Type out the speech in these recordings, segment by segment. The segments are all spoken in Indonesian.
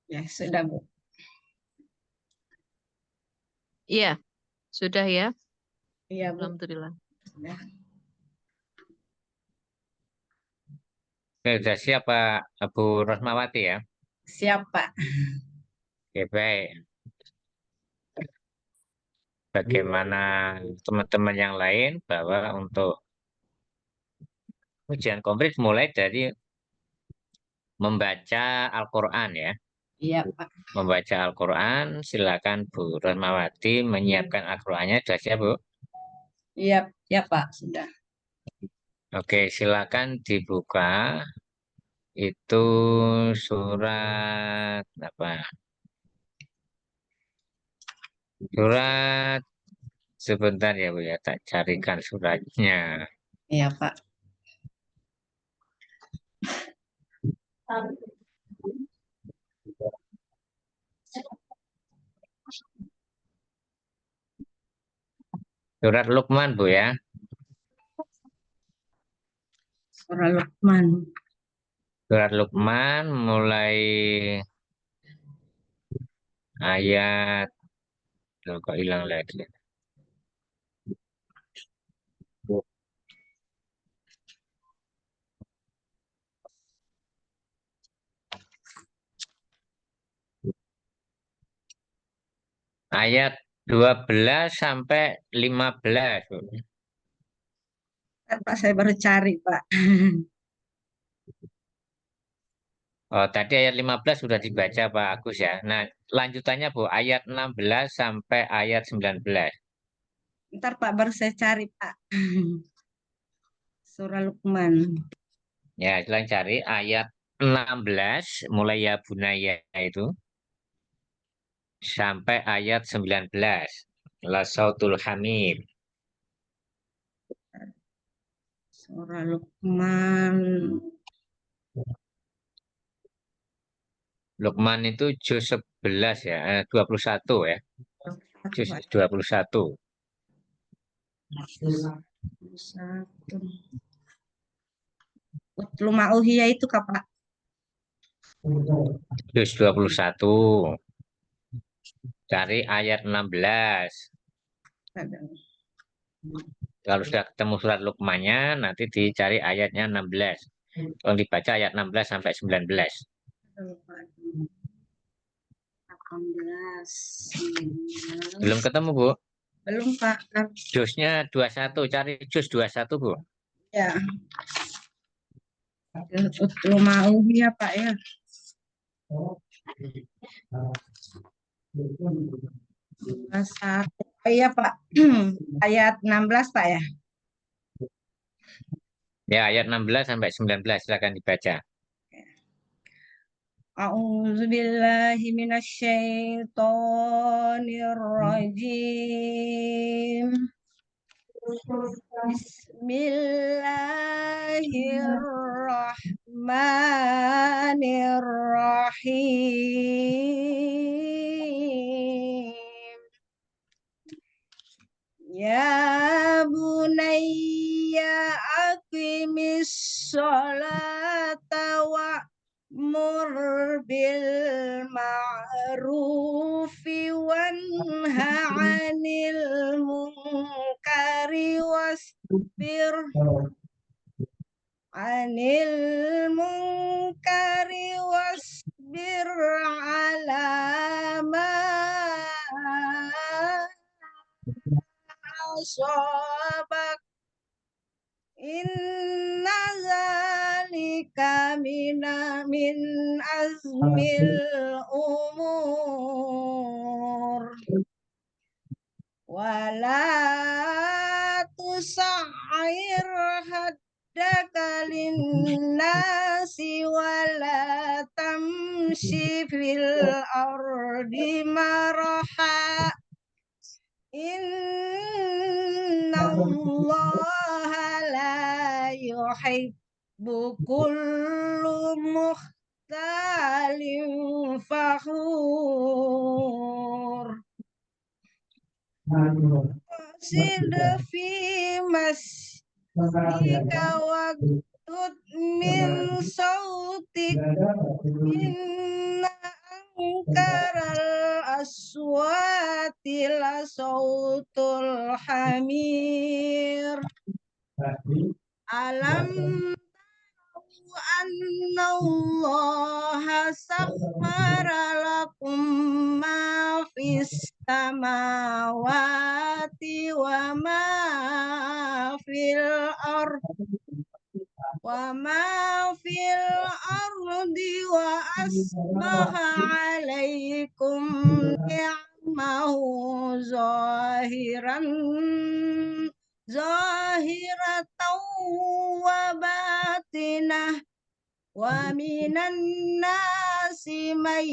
Ya, sudah, Bu. Iya, sudah ya. Iya, Bu. Alhamdulillah. Sudah. Oke, sudah siap Pak Bu Rosmawati ya? Siap, Pak. Oke, baik. Bagaimana teman-teman yang lain bahwa untuk ujian komplit mulai dari membaca Al-Quran ya. Iya, Pak. Membaca Al-Quran, silakan Bu Rosmawati menyiapkan Al-Qurannya. Sudah siap, Bu? Iya, ya, Pak. Sudah. Oke, silakan dibuka. Itu surat apa? Surat sebentar ya Bu ya, tak carikan suratnya. Iya, Pak. Surat Luqman Bu ya. Surah Luqman. Surat Luqman mulai ayat loh, kok hilang lagi. Ayat 12 sampai 15 Bu. Kan, Pak, saya baru cari, Pak. Oh, tadi ayat 15 sudah dibaca Pak Agus ya. Nah, lanjutannya Bu, ayat 16 sampai ayat 19. Ntar, Pak, baru saya cari, Pak. Surah Luqman. Ya, silahkan cari ayat 16 mulai ya bunaya itu sampai ayat 19. La sautul hamid. Surah Luqman. Luqman itu juz 11 ya, 21 ya. Juz 21. Satu. Utlu ma'uhiya itu, Kak, Pak. Juz 21. Cari ayat 16. Kalau sudah ketemu surat Luqmannya, nanti dicari ayatnya 16. Kalau dibaca ayat 16 sampai 19. 18. Belum ketemu, Bu? Belum, Pak. Juznya 21, cari juz 21, Bu. Ya. Utlu ma'uhiya, Pak, ya. Satu. Oh, iya, Pak. Ayat 16, Pak, ya. Ya, ayat 16 sampai 19 silakan dibaca. A'udzubillahi minasyaitonir rajim. Bismillahirrahmanirrahim. Ya bunayya aqimis sholata wa'mur bil ma'rufi wanha 'anil munkari wasbir 'ala ma asabak. Inna zalika min azmil umur. Wala tusa'ir haddaka linnasi wala tamshi fil ardi maraha. Inna Allah la yuhibbu kullu mukhtalin fakhur. Qasid fi masjidika waqtut min sautik. Inna angkaral aswati la sautul hamir. Alam anna Allah sakhara lakum ma fis samawati wa ma fil ardi wa asbaha alaikum ni'mahu zahiratan wa batinah wa minan nasi may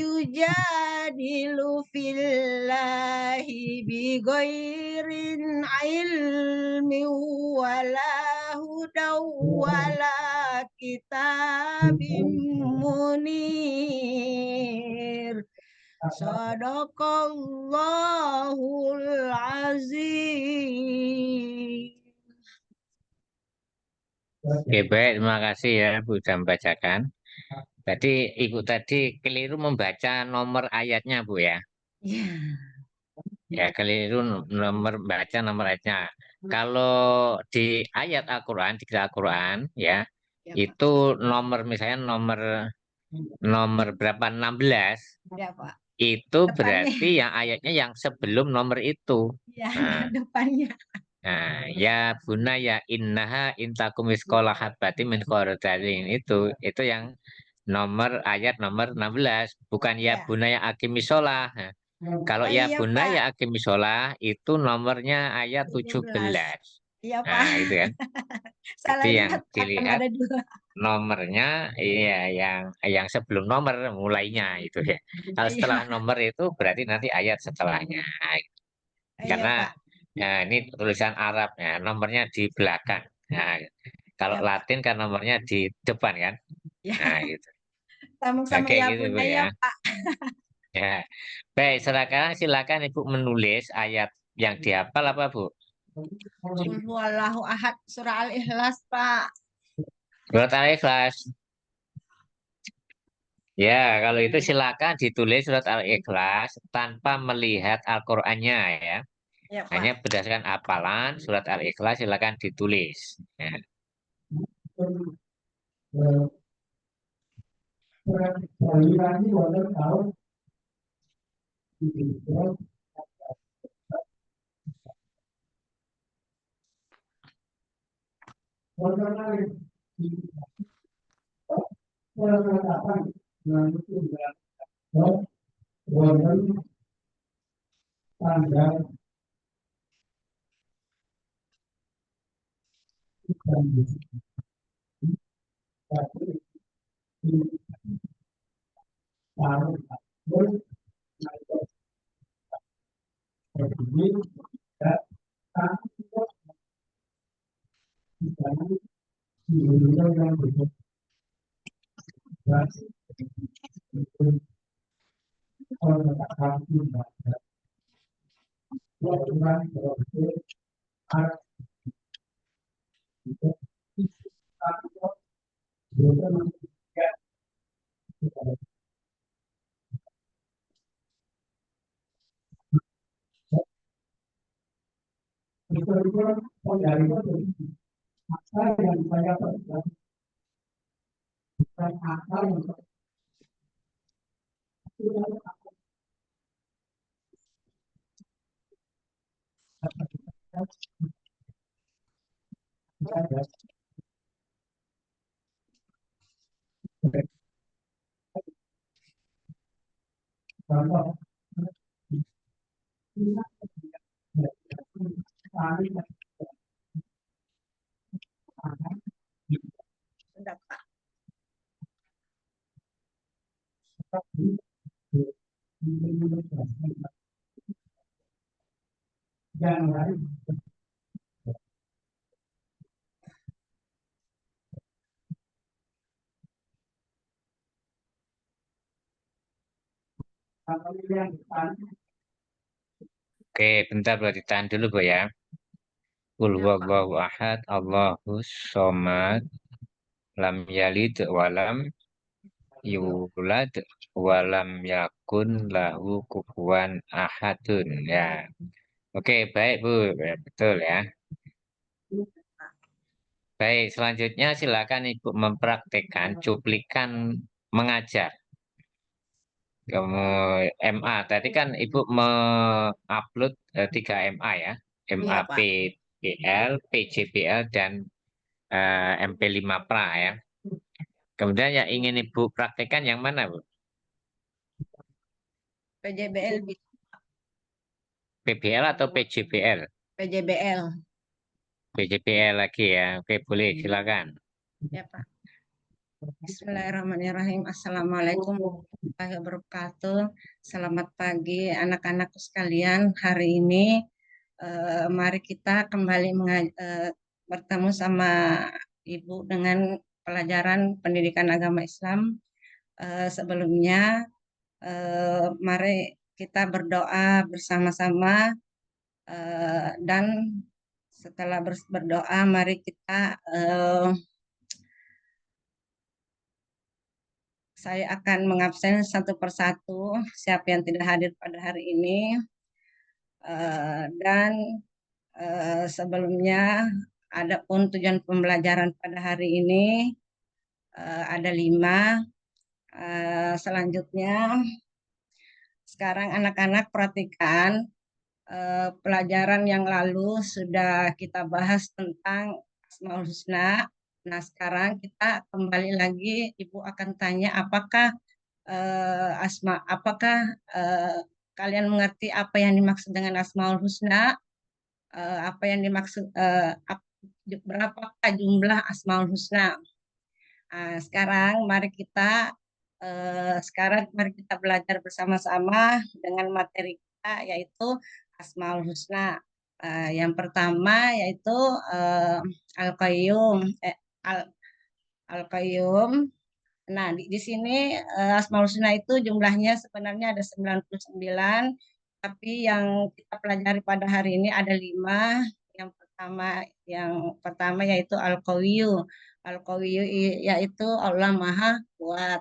yujadilu fillahi bigairin ilmin wala hudaw wala kitabim munir. Sadaqallahul azim. Oke, baik, terima kasih ya Bu sudah membacakan. Tadi Ibu tadi keliru membaca nomor ayatnya Bu ya. Ya, Ya, keliru nomor baca nomor ayatnya. Kalau di ayat Al-Quran, di kitab Al-Quran ya, ya Pak. itu nomor misalnya nomor nomor berapa 16 Ya Pak. itu Depannya. berarti yang ayatnya yang sebelum nomor itu. Ya, Nah, depannya. Nah, ya buna ya innaha intakum miskola habatim min khardalin itu yang nomor ayat nomor 16 bukan ya Ya. buna ya akimisolah. Nah, kalau Oh ya iya buna Pak. ya akimisolah itu nomornya ayat 17. 17. Iya Pak. Nah, itu kan. Salah Jadi yang lihat akan dilihat ada dua. nomornya iya yang sebelum nomor mulainya itu ya. Kalau setelah Iya, nomor itu berarti nanti ayat setelahnya. iya Karena Pak. ini tulisan Arab ya, nomornya di belakang. Nah, kalau Iya Pak. Latin kan nomornya di depan kan. Ya, Nah, gitu. sama-sama Oke ya gitu Bu Bunda ya ya. Pak. Ya. Baik, silakan Ibu menulis ayat yang dihafal apa Bu? Qul huwallahu ahad surah Al-Ikhlas Pak. Surat Al-Ikhlas. Ya, kalau itu silakan ditulis surat Al-Ikhlas tanpa melihat Al-Qur'annya ya. Ya Hanya Pak. berdasarkan hafalan surat Al-Ikhlas silakan ditulis. Ya. Sudah Pak. Oke, bentar boleh ditahan dulu Bu ya. Qul Ya Pak. huwallahu ahad, Allahus somad, lam yalid walam yulad walam yakun lahu kufuwan ahadun. Ya, oke, baik Bu. Ya, betul ya. Baik, selanjutnya silakan Ibu mempraktekkan cuplikan mengajar. Kamu MA. Tadi kan Ibu mengupload 3 MA ya. MA Iya, Pak. PBL, PJBL, dan MP5 Pra ya. Kemudian yang ingin Ibu praktekkan yang mana, Bu? PJBL, PBL atau PJBL? PJBL. PJBL lagi ya. Oke, boleh, silakan. Ya, Pak. Bismillahirrahmanirrahim. Assalamualaikum warahmatullahi wabarakatuh. Selamat pagi anak-anakku sekalian. Hari ini mari kita kembali bertemu sama Ibu dengan pelajaran pendidikan agama Islam. Sebelumnya mari kita berdoa bersama-sama dan setelah berdoa mari kita saya akan mengabsen satu persatu siapa yang tidak hadir pada hari ini. Dan sebelumnya adapun tujuan pembelajaran pada hari ini ada 5. Selanjutnya sekarang anak-anak perhatikan pelajaran yang lalu sudah kita bahas tentang Asmaul Husna. Nah, sekarang kita kembali lagi, Ibu akan tanya apakah apakah kalian mengerti apa yang dimaksud dengan Asmaul Husna? Apa yang dimaksud berapakah jumlah Asmaul Husna? Sekarang mari kita belajar bersama-sama dengan materi kita yaitu Asmaul Husna. Yang pertama yaitu Al-Qayyum. Al-Qayyum. Nah, di sini Asmaul Husna itu jumlahnya sebenarnya ada 99, tapi yang kita pelajari pada hari ini ada 5. Yang pertama yaitu Al-Qawiyyu. Al-Qawiyyu yaitu Allah Maha Kuat.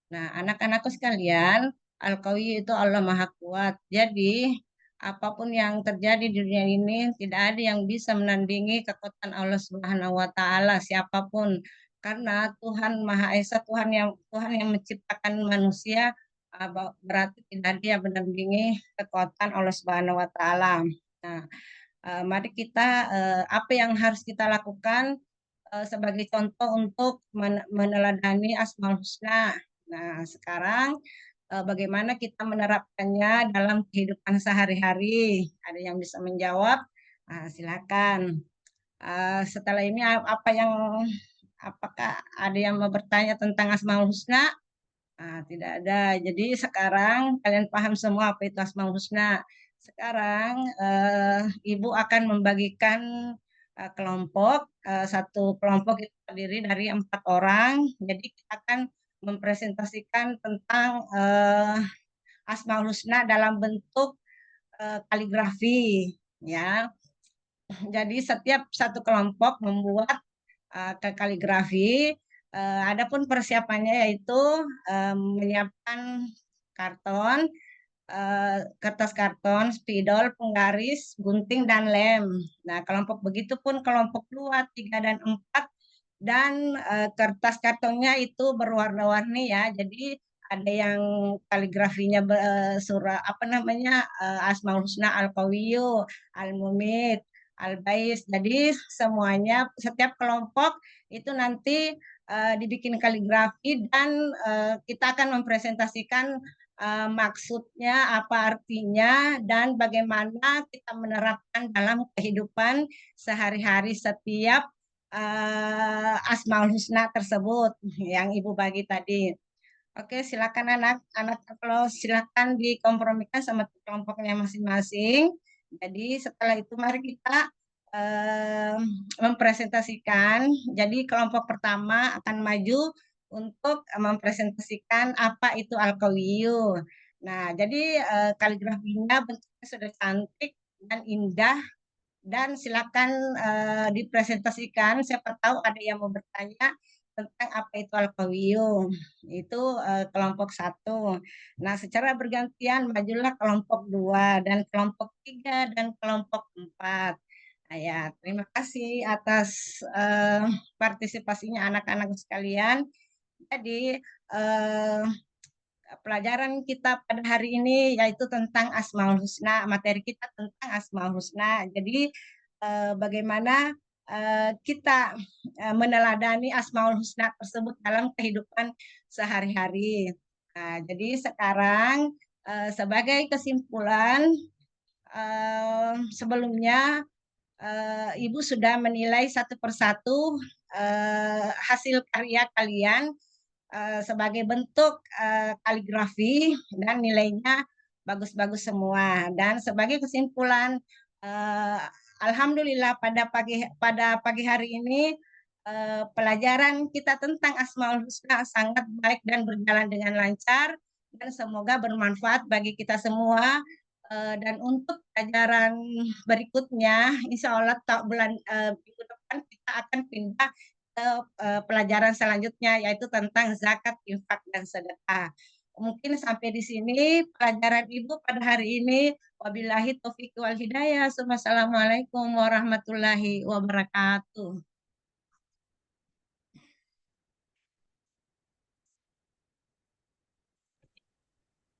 Nah, anak-anakku sekalian, Al-Qawiyyu itu Allah Maha Kuat. Jadi, apapun yang terjadi di dunia ini, tidak ada yang bisa menandingi kekuatan Allah Subhanahu wa Ta'ala, siapapun. Karena Tuhan Maha Esa, Tuhan yang menciptakan manusia, berarti tidak ada yang menandingi kekuatan Allah Subhanahu wa Ta'ala. Nah, mari kita apa yang harus kita lakukan sebagai contoh untuk meneladani Asmaul Husna. Nah, sekarang bagaimana kita menerapkannya dalam kehidupan sehari-hari? Ada yang bisa menjawab? Silakan. Setelah ini apakah ada yang mau bertanya tentang Asmaul Husna? Tidak ada. Jadi sekarang kalian paham semua apa itu Asmaul Husna. Sekarang Ibu akan membagikan kelompok. Satu kelompok itu terdiri dari 4 orang. Jadi kita akan mempresentasikan tentang Asmaul Husna dalam bentuk kaligrafi. Ya. Jadi setiap satu kelompok membuat kaligrafi. Adapun persiapannya yaitu menyiapkan karton, kertas karton, spidol, penggaris, gunting, dan lem. Nah, kelompok begitu pun kelompok 2, 3, dan 4. Dan kertas kartonnya itu berwarna-warni ya. Jadi ada yang kaligrafinya surah apa namanya Asmaul Husna, Al-Qawiyyu, Al-Mumit, Al-Bais. Jadi semuanya setiap kelompok itu nanti dibikin kaligrafi dan kita akan mempresentasikan maksudnya, apa artinya, dan bagaimana kita menerapkan dalam kehidupan sehari-hari setiap Asmaul Husna tersebut yang Ibu bagi tadi. Oke, silakan anak-anak, kalau silakan dikompromikan sama kelompoknya masing-masing. Jadi setelah itu mari kita mempresentasikan. Jadi kelompok pertama akan maju untuk mempresentasikan apa itu Al-Qawiyyu. Nah, jadi kaligrafinya bentuknya sudah cantik dan indah dan silakan dipresentasikan. Siapa tahu ada yang mau bertanya. tentang apa itu Al-Qawiyyu. Itu kelompok 1. Nah, secara bergantian majulah kelompok 2 dan kelompok 3 dan kelompok 4. Nah, ya, terima kasih atas partisipasinya anak-anak sekalian. Jadi, pelajaran kita pada hari ini yaitu tentang Asmaul Husna. Materi kita tentang Asmaul Husna. Jadi bagaimana kita meneladani Asmaul Husna tersebut dalam kehidupan sehari-hari. Nah, jadi sekarang sebagai kesimpulan, sebelumnya Ibu sudah menilai satu persatu hasil karya kalian sebagai bentuk kaligrafi dan nilainya bagus-bagus semua. Dan sebagai kesimpulan, alhamdulillah pada pagi hari ini pelajaran kita tentang Asmaul Husna sangat baik dan berjalan dengan lancar dan semoga bermanfaat bagi kita semua. Dan untuk pelajaran berikutnya, insya Allah bulan minggu depan kita akan pindah ke pelajaran selanjutnya yaitu tentang zakat, infak, dan sedekah. Mungkin sampai di sini pelajaran Ibu pada hari ini. Wabillahi taufiq wal hidayah. Wassalamualaikum warahmatullahi wabarakatuh.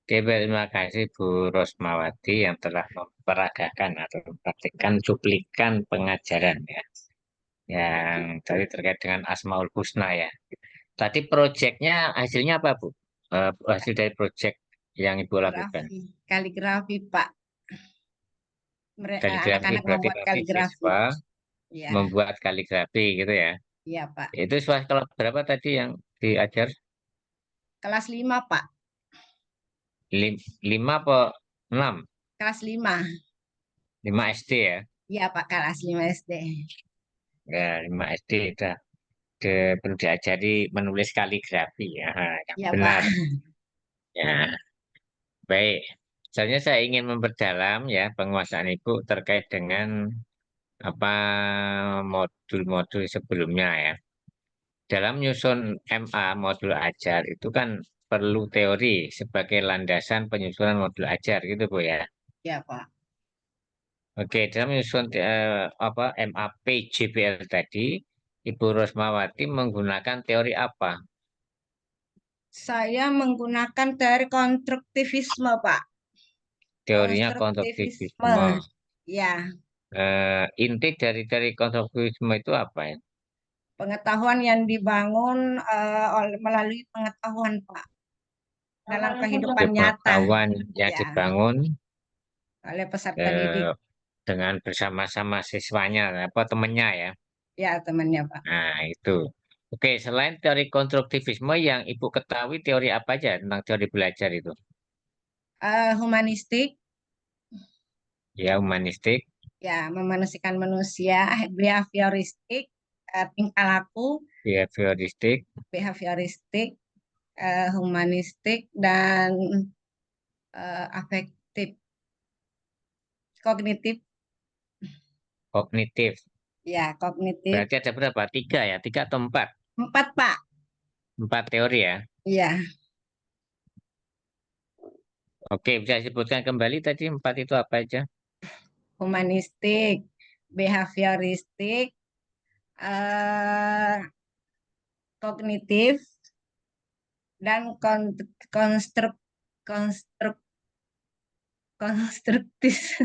Oke, terima kasih Bu Rosmawati yang telah memperagakan atau mempraktikkan cuplikan pengajaran ya. Yang tadi terkait dengan Asmaul Husna ya. Tadi proyeknya hasilnya apa Bu? Hasil dari proyek yang Ibu lakukan. Kaligrafi, Pak. Kaligrafi Anak-anak berarti membuat nanti kaligrafi. siswa Ya, membuat kaligrafi gitu ya. iya, Pak. Itu siswa kelas berapa tadi yang diajar? Kelas 5, Pak. 5 apa 6? Kelas 5. 5 SD ya. Iya, Pak, kelas 5 SD. Ya, 5 SD udah perlu diajari menulis kaligrafi ya. Yang Iya, Pak. benar. Ya, baik. Sebenarnya saya ingin memperdalam ya penguasaan Ibu terkait dengan apa modul-modul sebelumnya ya. Dalam menyusun MA modul ajar itu kan perlu teori sebagai landasan penyusunan modul ajar gitu Bu ya. Iya, Pak. Oke, dalam menyusun MAP JBL tadi, Ibu Rosmawati menggunakan teori apa? Saya menggunakan teori konstruktivisme, Pak. Teorinya Konstruktivisme. konstruktivisme. Ya, Inti dari teori konstruktivisme itu apa ya? pengetahuan yang dibangun melalui pengetahuan, Pak, dalam kehidupan nyata. Pengetahuan yang Ya, dibangun oleh peserta didik. dengan bersama-sama siswanya, apa temannya ya. Ya, temannya, Pak. Nah, itu. Oke, selain teori konstruktivisme yang Ibu ketahui teori apa aja tentang teori belajar itu? Humanistik, Ya, humanistik, ya, memanusiakan manusia. Behavioristik, tingkah laku. behavioristik, Behavioristik, humanistik, dan afektif, kognitif. kognitif. Ya, kognitif. Berarti ada berapa? 3 ya? 3 atau 4? 4, Pak. 4 teori ya? Iya, Oke, bisa disebutkan kembali tadi 4 itu apa aja? humanistik, behavioristik, eh, kognitif, dan konstruk konstruk konstruktif.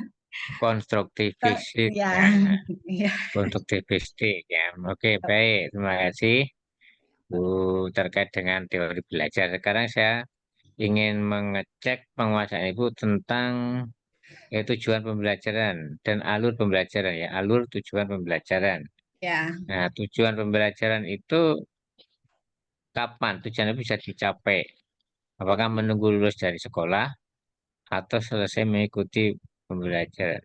Konstruktivistik Ya, ya. ya, Konstruktivistik ya. Oke, baik. Terima kasih Bu terkait dengan teori belajar. Sekarang saya ingin mengecek penguasaan Ibu tentang tujuan pembelajaran dan alur pembelajaran ya. Alur tujuan pembelajaran. ya. Nah, tujuan pembelajaran itu kapan tujuannya bisa dicapai? Apakah menunggu lulus dari sekolah atau selesai mengikuti pembelajaran?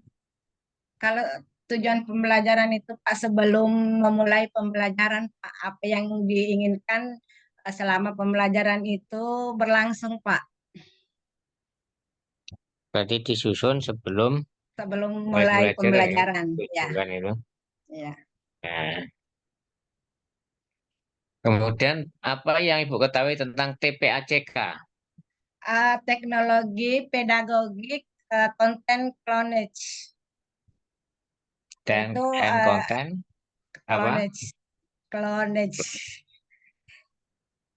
Kalau tujuan pembelajaran itu, Pak, sebelum memulai pembelajaran, Pak, apa yang diinginkan selama pembelajaran itu berlangsung, Pak, Berarti disusun sebelum sebelum mulai mulai pembelajaran ya, pembelajaran. Ya, tujuan itu. ya. Nah, Kemudian apa yang Ibu ketahui tentang TPACK Teknologi pedagogik content clonage. dan Itu konten apa? clonage, clonage,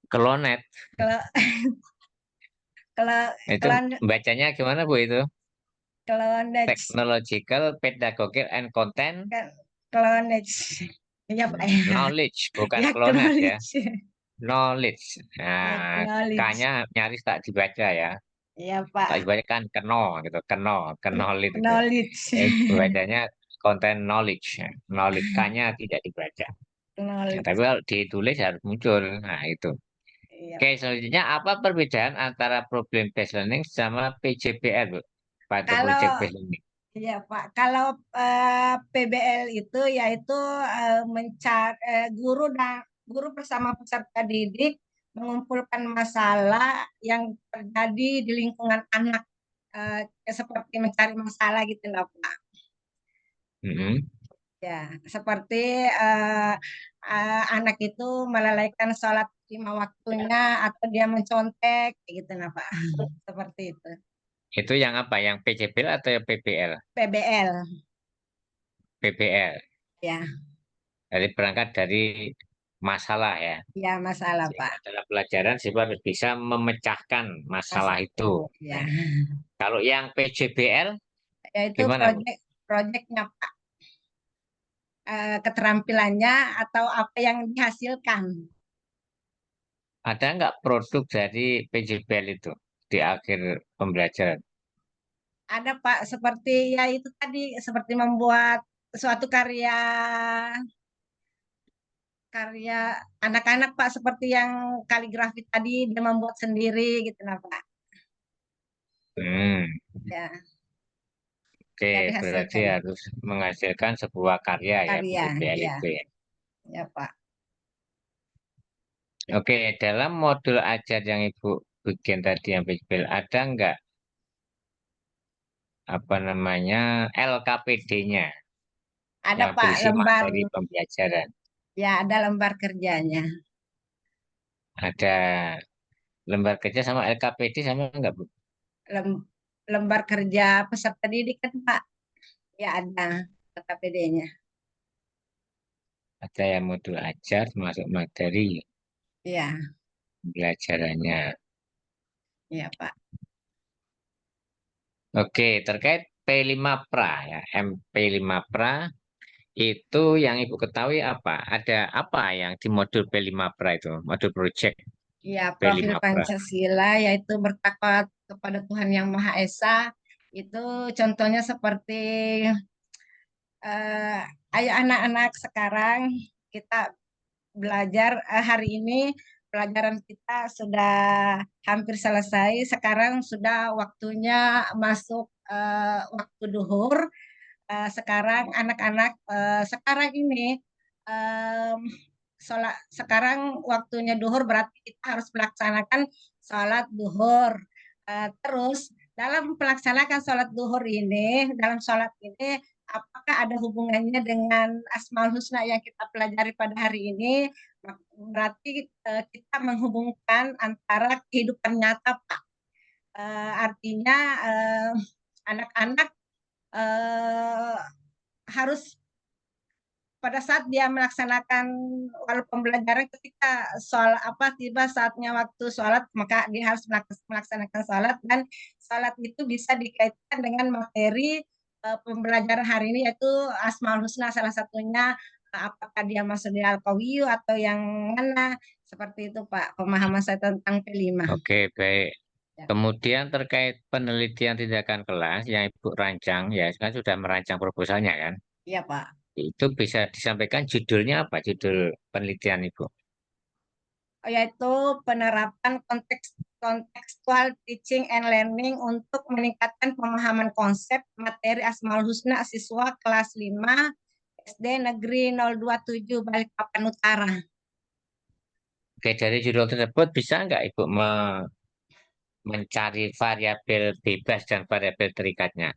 Clonet. Kelo- kelo- Itu clon- bacanya gimana Bu itu? clonage, Technological, Pedagogical, and Content clonage. Ya Pak ya. Knowledge, bukan Ya clonet ya. clonage, Knowledge. ya Nah, knowledge. K-nya nyaris tak dibaca ya. Ya Tak Pak, dibaca kan keno gitu, knowledge itu. knowledge, Bacanya content knowledge. Knowledge K-nya tidak dibaca. Nah, tapi knowledge. kalau ditulis harus muncul. Nah, itu. Iya Oke, selanjutnya apa perbedaan antara problem based learning sama PJBL, Bu? Pada project Kalau based learning. Iya Pak, kalau PBL itu yaitu guru bersama peserta didik mengumpulkan masalah yang terjadi di lingkungan anak, seperti mencari masalah gitu loh Pak. Mm-mm. Ya, seperti anak itu melalaikan sholat 5 waktunya atau dia mencontek gitu nah Pak. Seperti itu. Itu yang apa? Yang PJBL atau yang PBL? PBL PBL. ya, Jadi berangkat dari masalah ya. ya masalah Pak. Sehingga dalam pelajaran siswa harus bisa memecahkan masalah Masa, itu. ya. Nah, kalau yang PJBL Yaitu gimana, Bu? proyeknya Pak, keterampilannya atau apa yang dihasilkan. Ada nggak produk dari PJBL itu di akhir pembelajaran? Ada Pak, seperti ya itu tadi, seperti membuat suatu karya karya anak-anak Pak, seperti yang kaligrafi tadi dia membuat sendiri gitu nah Pak. Hmm, Ya, oke, ya berarti dihasilkan harus menghasilkan sebuah karya ya karya, PJBL ya, itu ya. ya Pak. Oke, dalam modul ajar yang Ibu bikin tadi yang PJBL ada nggak apa namanya LKPD-nya Ada yang Pak berisi lembar, materi pembelajaran? ya ada lembar kerjanya. Ada lembar kerja sama LKPD sama nggak, Bu? Lem- Lembar kerja peserta didik kan Pak. Ya ada KPD-nya. Ada yang modul ajar masuk materi Iya, pembelajarannya. iya Pak. Oke, terkait P5 Pra ya, MP5 Pra itu yang Ibu ketahui apa? Ada apa yang di modul P5 Pra itu? Modul project Ya, profil P5 Pra. Pancasila yaitu bertakwa kepada Tuhan Yang Maha Esa. Itu contohnya seperti eh, ayo anak-anak sekarang kita belajar hari ini pelajaran kita sudah hampir selesai. Sekarang sudah waktunya masuk waktu duhur. Sekarang anak-anak sekarang ini em, sholat sekarang waktunya duhur berarti kita harus melaksanakan sholat duhur. Terus dalam melaksanakan sholat duhur ini, dalam sholat ini, apakah ada hubungannya dengan Asmaul Husna yang kita pelajari pada hari ini? Berarti kita menghubungkan antara kehidupan nyata, Pak. Artinya anak-anak eh, harus pada saat dia melaksanakan wal pembelajaran ketika soal apa tiba saatnya waktu sholat maka dia harus melaksanakan sholat dan sholat itu bisa dikaitkan dengan materi pembelajaran hari ini yaitu Asmaul Husna salah satunya apakah dia masuk di Al-Qawiyu atau yang mana seperti itu Pak pemahaman saya tentang P5. Oke, baik. Ya, Kemudian terkait penelitian tindakan kelas yang Ibu rancang, ya kan sudah merancang proposalnya kan? iya Pak. Itu bisa disampaikan judulnya apa? Judul penelitian Ibu. Yaitu penerapan kontekstual teaching and learning untuk meningkatkan pemahaman konsep materi Asmaul Husna siswa kelas 5 SD Negeri 027 Balikpapan Utara. Oke, dari judul tersebut bisa nggak Ibu mencari variabel bebas dan variabel terikatnya?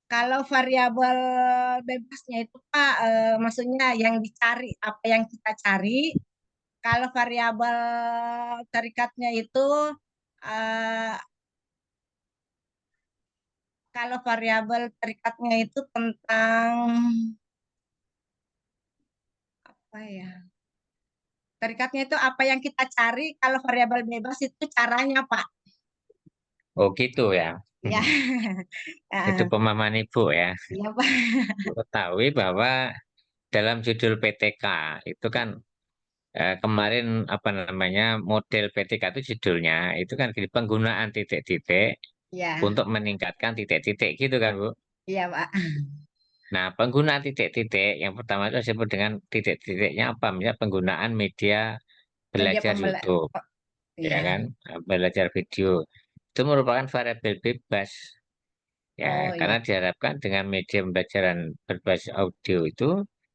Kalau variabel bebasnya itu Pak, maksudnya yang dicari, apa yang kita cari. Kalau variabel tarikatnya itu eh, kalau variabel tarikatnya itu tentang apa ya? Tarikatnya itu apa yang kita cari, kalau variabel bebas itu caranya, Pak. Oh gitu ya. Ya. Itu Ah, pemahaman Ibu ya. iya, Pak. Ibu ketahui bahwa dalam judul PTK itu kan kemarin apa namanya model PTK itu judulnya itu kan gini, penggunaan titik-titik Iya, untuk meningkatkan titik-titik gitu kan Bu. iya, Pak. Nah, penggunaan titik-titik yang pertama itu disebut dengan titik-titiknya apa? Misalnya penggunaan media Media belajar pembelajaran. YouTube, ya Iya. kan? Belajar video. Itu merupakan variabel bebas, ya, Oh, karena iya. diharapkan dengan media pembelajaran berbasis audio itu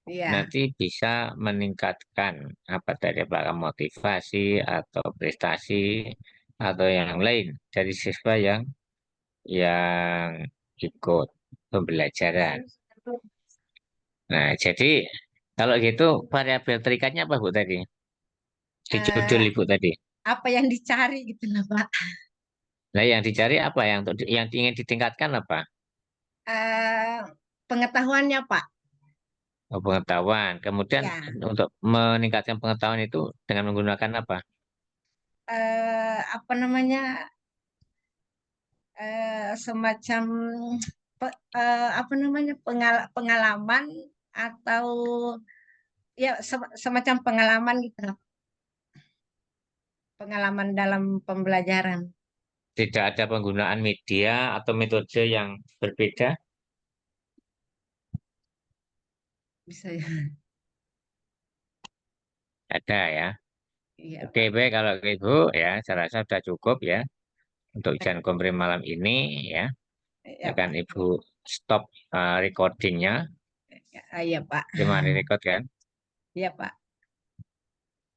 Iya. nanti bisa meningkatkan apa tadi apakah motivasi atau prestasi atau yang lain dari siswa yang ikut pembelajaran. Nah, jadi kalau gitu variabel terikatnya apa Bu tadi? Di Eh, judul Ibu tadi. apa yang dicari gitu lah, Pak. Nah, yang dicari apa? Yang ingin ditingkatkan apa? Eh, pengetahuannya, Pak. Oh, pengetahuan. Kemudian Ya. untuk meningkatkan pengetahuan itu dengan menggunakan apa? Apa namanya? Semacam apa namanya? Pengalaman atau ya semacam pengalaman gitu lah. Pengalaman dalam pembelajaran. Tidak ada penggunaan media atau metode yang berbeda? Bisa ya. Ada ya. Iya, Oke, Pak. baik kalau Ibu ya, saya rasa sudah cukup ya untuk ujian kompre malam ini ya. Iya, Akan Pak. Ibu stop recordingnya. Iya, Pak. Terima record kan? Iya, Pak.